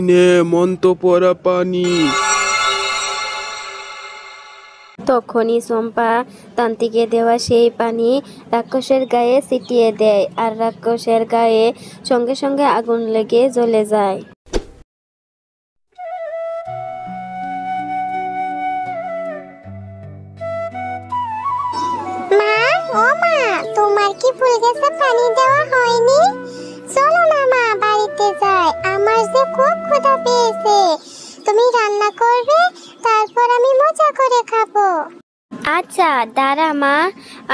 নে মন্ত্র পড়া পানি। তখনই চম্পা তান্ত্রিকে দেওয়া সেই পানি রাক্ষসের গায়ে ছিটিয়ে দেয়, আর রাক্ষসের গায়ে সঙ্গে সঙ্গে আগুন লেগে জ্বলে যায়। মা, ও মা, তোমার কি ফুল গাছে পানি দেওয়া হয়নি? চলো না মা, বাড়িতে যাই, আমার যে খুব ক্ষুধা পেয়েছে। তুমি রান্না করবে, তারপর আমি মজা করে খাবো। আচ্ছা দাঁড়া মা,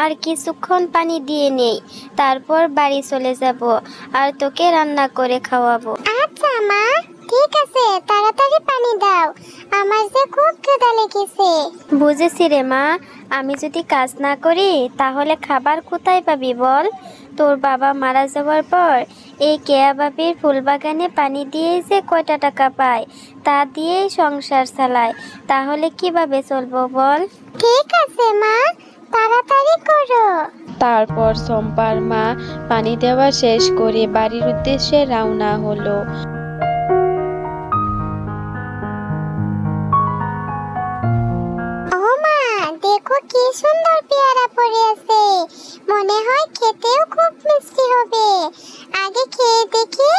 আর কিছুক্ষণ পানি দিয়ে নেই, তারপর বাড়ি চলে যাব আর তোকে রান্না করে খাওয়াবো। আচ্ছা মা, ঠিক আছে, তাড়াতাড়ি পানি দাও, আমার যে খুব ক্ষুধা লেগেছে। বুঝেছি রে মা, আমি যদি কাজ না করি তাহলে খাবার কোথায় পাবি বল? তোর বাবা মারা যাওয়ার পর এই কেয়া বাবির ফুল বাগানে পানি দিয়ে যে কয়টা টাকা পায় তা দিয়েই সংসার চালায়, তাহলে কিভাবে চলবো বল? ঠিক আছে মা, তাড়াতাড়ি করো। তারপর চম্পার মা পানি দেওয়া শেষ করে বাড়ির উদ্দেশ্যে রওনা হলো। ও মা, দেখো কি সুন্দর পেয়ারা পড়ে আছে, মনে হয় খেতেও খুব মিষ্টি হবে। আগে খেয়ে দেখি,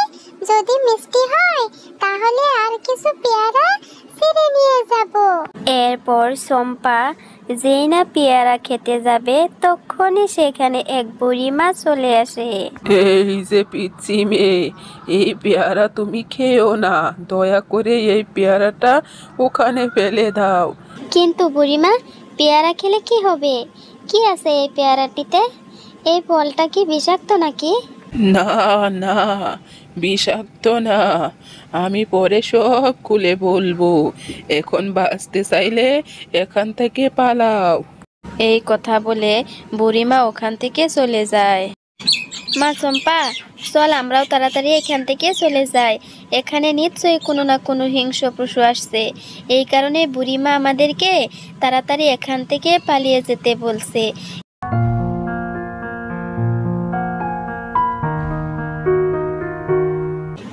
যদি মিষ্টি হয় তাহলে আর কিছু পেয়ারা ছিঁড়ে নিয়ে যাব। এরপর চম্পা যেই না পেয়ারা খেতে যাবে তখনই সেখানে এক বুড়িমা চলে আসে। এই যে পিচ্ছি মেয়ে, এই পেয়ারা তুমি খেও না, দয়া করে এই পেয়ারাটা ওখানে ফেলে দাও। কিন্তু বুড়িমা, পেয়ারা খেলে কি হবে? কি আছে এই পেয়ারাটিতে? এই ফলটা কি বিষাক্ত নাকি? না না, বিষাক্ত না, আমি পরে সব খুলে বলবো। এখন বাঁচতে চাইলে এখান থেকে পালাও। এই কথা বলে বুড়িমা ওখান থেকে চলে যায়। মা চম্পা, চল আমরাও তাড়াতাড়ি এখান থেকে চলে যাই, এখানে নিশ্চয়ই কোনো না কোনো হিংস্র পশু আসছে, এই কারণে বুড়িমা আমাদেরকে তাড়াতাড়ি এখান থেকে পালিয়ে যেতে বলছে।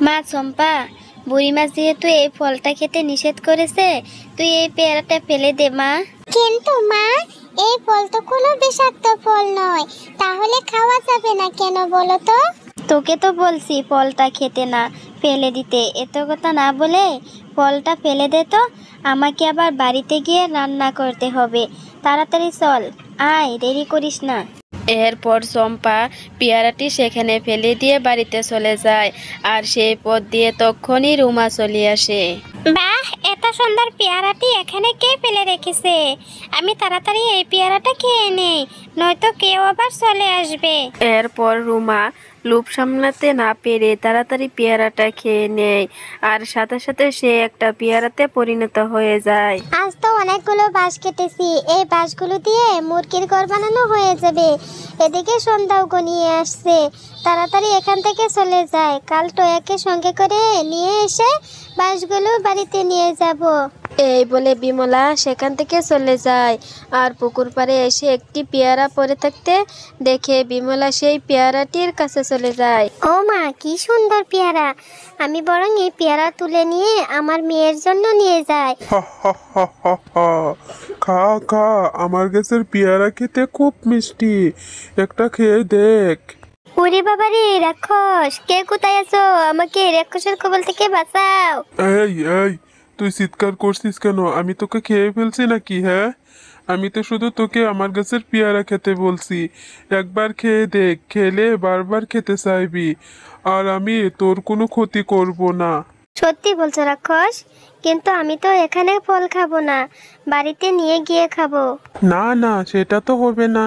মা চম্পা, বুড়িমা যেহেতু এই ফলটা খেতে নিষেধ করেছে, তুই এই পেয়ারাটা ফেলে দে মা। কিন্তু মা, এই ফল তো কোনো বিষাক্ত ফল নয়, তাহলে খাওয়া যাবে না কেন বলো তো? তোকে তো বলছি ফলটা খেতে না, ফেলে দিতে, এত কথা না বলে ফলটা ফেলে দে তো, আমাকে আবার বাড়িতে গিয়ে রান্না করতে হবে। তাড়াতাড়ি চল, আয়, দেরি করিস না। এরপর চম্পা পেয়ারাটি সেখানে ফেলে দিয়ে বাড়িতে চলে যায়, আর সেই পথ দিয়ে তখনই রুমা চলে আসে। বাহ, এত সুন্দর পেয়ারাটি এখানে কে ফেলে রেখেছে? আমি তাড়াতাড়ি এই পেয়ারাটা খেয়ে নেই, নয়তো কেউ আবার চলে আসবে। এরপর রুমা লোভ সামলাতে না পেরে তাড়াতাড়ি পেয়ারাটা খেয়ে নেয়, আর সাথে সাথে সে একটা পেয়ারাতে পরিণত হয়ে যায়। আজ তো অনেকগুলো বাঁশ কেটেছি, এই বাঁশগুলো দিয়ে মুরগির ঘর বানানো হয়ে যাবে। এদিকে সন্ধ্যাও গনিয়ে আসছে, তাড়াতাড়ি এখান থেকে চলে যায়, কাল টয়াকে সঙ্গে করে নিয়ে এসে বাঁশগুলো বাড়িতে নিয়ে যাব। এই বলে বিমলা সেখান থেকে চলে যায়, আর পুকুর পাড়ে এসে একটি পেয়ারা পড়ে থাকতে দেখে বিমলা সেই পেয়ারাটির কাছে চলে যায়। ও মা, কি সুন্দর পেয়ারা, আমি বরং এই পেয়ারা তুলে নিয়ে আমার মেয়ের জন্য নিয়ে যাই। খা খা, আমার গাছের পেয়ারা খেতে খুব মিষ্টি, একটা খেয়ে দেখ। ওরে বাবা রে, রাক্ষস, কে কোথায় আছো? আমাকে রাক্ষসের কবল থেকে বাঁচাও। এই এই, তুই চিৎকার করছিস কেন? আমি তোকে খেয়ে ফেলছি নাকি? হ্যাঁ, আমি তো শুধু তোকে আমার গাছের পেয়ারা খেতে বলছি, একবার খেয়ে দেখ, খেলে বারবার খেতে চাইবি, আর আমি তোর কোনো ক্ষতি করব না। সত্যি বলছো রাক্ষস? কিন্তু আমি তো এখানে ফল খাবো না, বাড়িতে নিয়ে গিয়ে খাবো। না না, সেটা তো হবে না,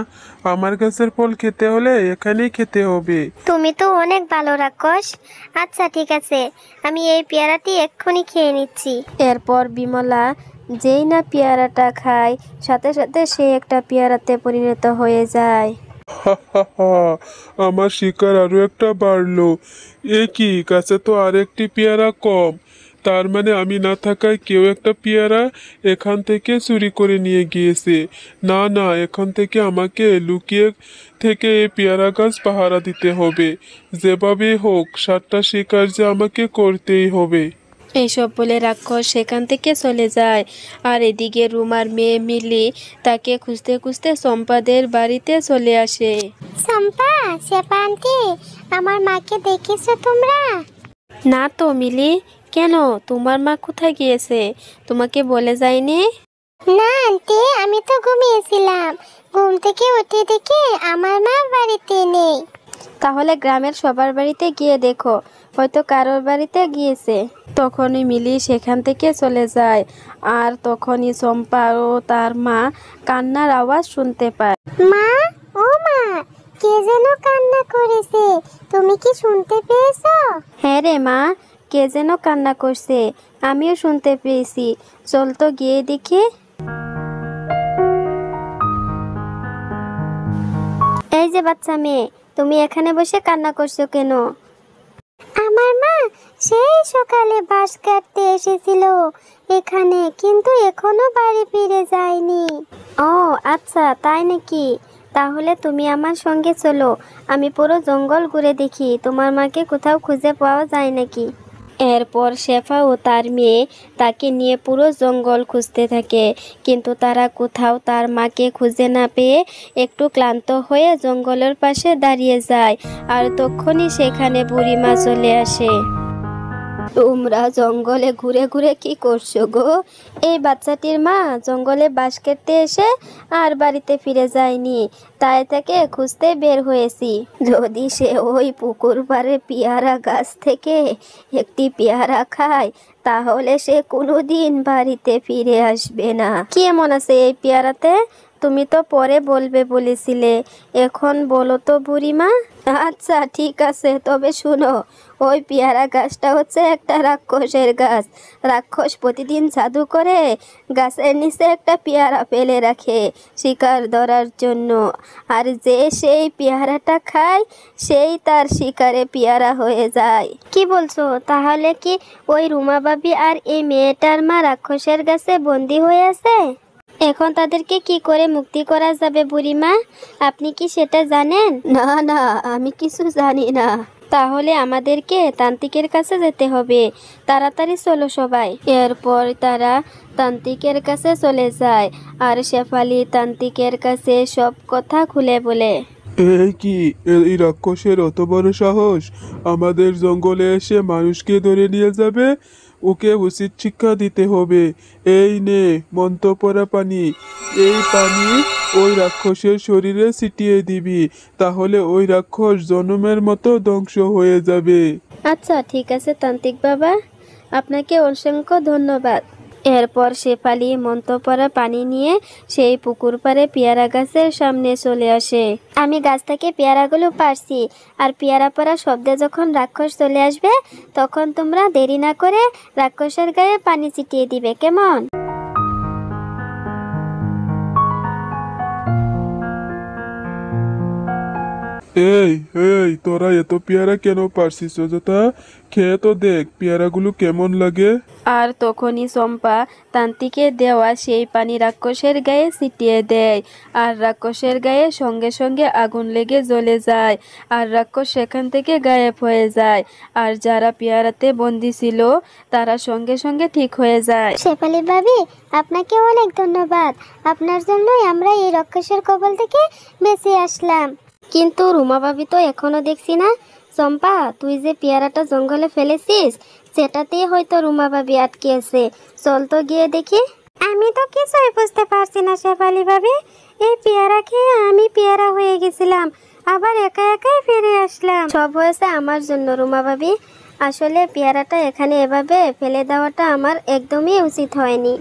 আমার গাছের ফল খেতে হলে এখানেই খেতে হবে। তুমি তো অনেক ভালো রাক্ষস। আচ্ছা ঠিক আছে, আমি এই পেয়ারাটি এক্ষুনি খেয়ে নিচ্ছি। এরপর বিমলা যেই না পেয়ারাটা খায় সাথে সাথে সে একটা পেয়ারাতে পরিণত হয়ে যায়। আমার শিকার আরো একটা বাড়লো। এ কি, গাছে তো আর একটি পেয়ারা কম, তার মানে আমি না থাকায় কেউ একটা পেয়ারা এখান থেকে চুরি করে নিয়ে গিয়েছে। না না, এখান থেকে আমাকে লুকিয়ে থেকে এই পেয়ারা গাছ পাহারা দিতে হবে, যেভাবে হোক 7টা শিকার যে আমাকে করতেই হবে। এইসব বলে রাক্ষস সেখান থেকে চলে যায়। আর এদিকে রুমার মেয়ে মিলি তাকে খুঁজতে খুঁজতে চম্পাদের বাড়িতে চলে আসে। চম্পা, শেফা আন্টি, আমার মাকে দেখেছো তোমরা? না তো মিলি, কেন? তোমার মা কোথায় গিয়েছে? তোমাকে বলে যায়নি? না আন্টি, আমি তো ঘুমিয়েছিলাম। ঘুম থেকে উঠে দেখি আমার মা বাড়িতে নেই। তাহলে গ্রামের সবার বাড়িতে গিয়ে দেখো, হয়তো কারোর বাড়িতে গিয়েছে। তখনই মিলি সেখান থেকে চলে যায়। আর তখনই চম্পা ও তার মা কান্নার আওয়াজ শুনতে পায়। মা, ও মা, কে যেন কান্না করেছে, তুমি কি শুনতে পেয়েছো? হ্যাঁ রে মা, কে যেন কান্না করছে, আমিও শুনতে পেয়েছি। চল তো গিয়ে দেখি। এই যে বাচ্চা মেয়ে, তুমি এখানে বসে কান্না করছো কেন? আমার মা সেই সকালে বাঁশ কাটতে এসেছিল এখানে, কিন্তু এখনো বাড়ি ফিরে যায়নি। ও আচ্ছা, তাই নাকি? তাহলে তুমি আমার সঙ্গে চলো, আমি পুরো জঙ্গল ঘুরে দেখি তোমার মাকে কোথাও খুঁজে পাওয়া যায় নাকি। এরপর শেফা ও তার মেয়ে তাকে নিয়ে পুরো জঙ্গল খুঁজতে থাকে, কিন্তু তারা কোথাও তার মাকে খুঁজে না পেয়ে একটু ক্লান্ত হয়ে জঙ্গলের পাশে দাঁড়িয়ে যায়। আর তখনই সেখানে বুড়িমা চলে আসে। তোমরা জঙ্গলে ঘুরে ঘুরে কি করছো গো? এই বাচ্চাটির মা জঙ্গলে বাঁশ কাটতে এসে আর বাড়িতে ফিরে যায়নি, তাই তাকে খুঁজতে বের হয়েছি। যদি সে ওই পুকুর পাড়ে পেয়ারা গাছ থেকে একটি পেয়ারা খায়, তাহলে সে কোনোদিন বাড়িতে ফিরে আসবে না। কি এমন আছে এই পেয়ারাতে? তুমি তো পরে বলবে বলেছিলে, এখন বলো তো বুড়িমা। আচ্ছা ঠিক আছে, তবে শুনো, ওই পেয়ারা গাছটা হচ্ছে একটা রাক্ষসের গাছ। রাক্ষস প্রতিদিন জাদু করে গাছের নিচে একটা পেয়ারা ফেলে রাখে শিকার ধরার জন্য, আর যে সেই পেয়ারাটা খায় সেই তার শিকারে পেয়ারা হয়ে যায়। কি বলছো? তাহলে কি ওই রুমা ভাবি আর এই মেয়েটার মা রাক্ষসের গাছে বন্দি হয়ে আছে? এখন তাদেরকে কি করে মুক্তি করা যাবে বুড়িমা? আপনি কি সেটা জানেন? না না, আমি কিছু জানি না। তাহলে আমাদেরকে তান্ত্রিকের কাছে যেতে হবে, তাড়াতাড়ি চলো সবাই। এরপর তারা তান্ত্রিকের কাছে চলে যায়, আর শেফালি তান্ত্রিকের কাছে সব কথা খুলে বলে। এই কি, এই রাক্ষসের অত বড় সাহস আমাদের জঙ্গলে এসে মানুষকে ধরে নিয়ে যাবে? ওকে উচিত শিক্ষা দিতে হবে। এই নে মন্ত্র পড়া পানি, এই পানি ওই রাক্ষসের শরীরে ছিটিয়ে দিবি, তাহলে ওই রাক্ষস জনমের মতো ধ্বংস হয়ে যাবে। আচ্ছা ঠিক আছে তান্ত্রিক বাবা, আপনাকে অসংখ্য ধন্যবাদ। এরপর শেফালি মন্ত্র পড়া পানি নিয়ে সেই পুকুর পাড়ে পেয়ারা গাছের সামনে চলে আসে। আমি গাছ থেকে পেয়ারাগুলো পারছি, আর পেয়ারা পড়া শব্দে যখন রাক্ষস চলে আসবে, তখন তোমরা দেরি না করে রাক্ষসের গায়ে পানি ছিটিয়ে দিবে, কেমন? এই এই, তোরা এত পেয়ারা কেন পারছিস অযথা? খেয়ে তো দেখ পেয়ারাগুলো কেমন লাগে। আর তখনই চম্পা তান্ত্রিকের দেওয়া সেই পানি রাক্ষসের গায়ে ছিটিয়ে দেয়, আর রাক্ষসের গায়ে সঙ্গে সঙ্গে আগুন লেগে জ্বলে যায়, আর রাক্ষস সেখান থেকে গায়েব হয়ে যায়। আর যারা পেয়ারাতে বন্দি ছিল তারা সঙ্গে সঙ্গে ঠিক হয়ে যায়। শেফালি ভাবি, আপনাকে অনেক ধন্যবাদ। আপনার জন্যই আমরা এই রাক্ষসের কবল থেকে বেঁচে আসলাম। কিন্তু রুমা ভাবি তো এখনো দেখছি না। চম্পা, তুই যে পেয়ারাটা জঙ্গলে ফেলেছিস, সেটাতেই হয়তো রুমা ভাবি আটকে আছে। চল তো গিয়ে দেখি। আমি তো কিছুই বুঝতে পারছি না শেফালি ভাবি। এই পেয়ারা খেয়ে আমি পেয়ারা হয়ে গেছিলাম, আবার একা একাই ফিরে আসলাম। সব হয়েছে আমার জন্য রুমা ভাবি। আসলে পেয়ারাটা এখানে এভাবে ফেলে দেওয়াটা আমার একদমই উচিত হয়নি।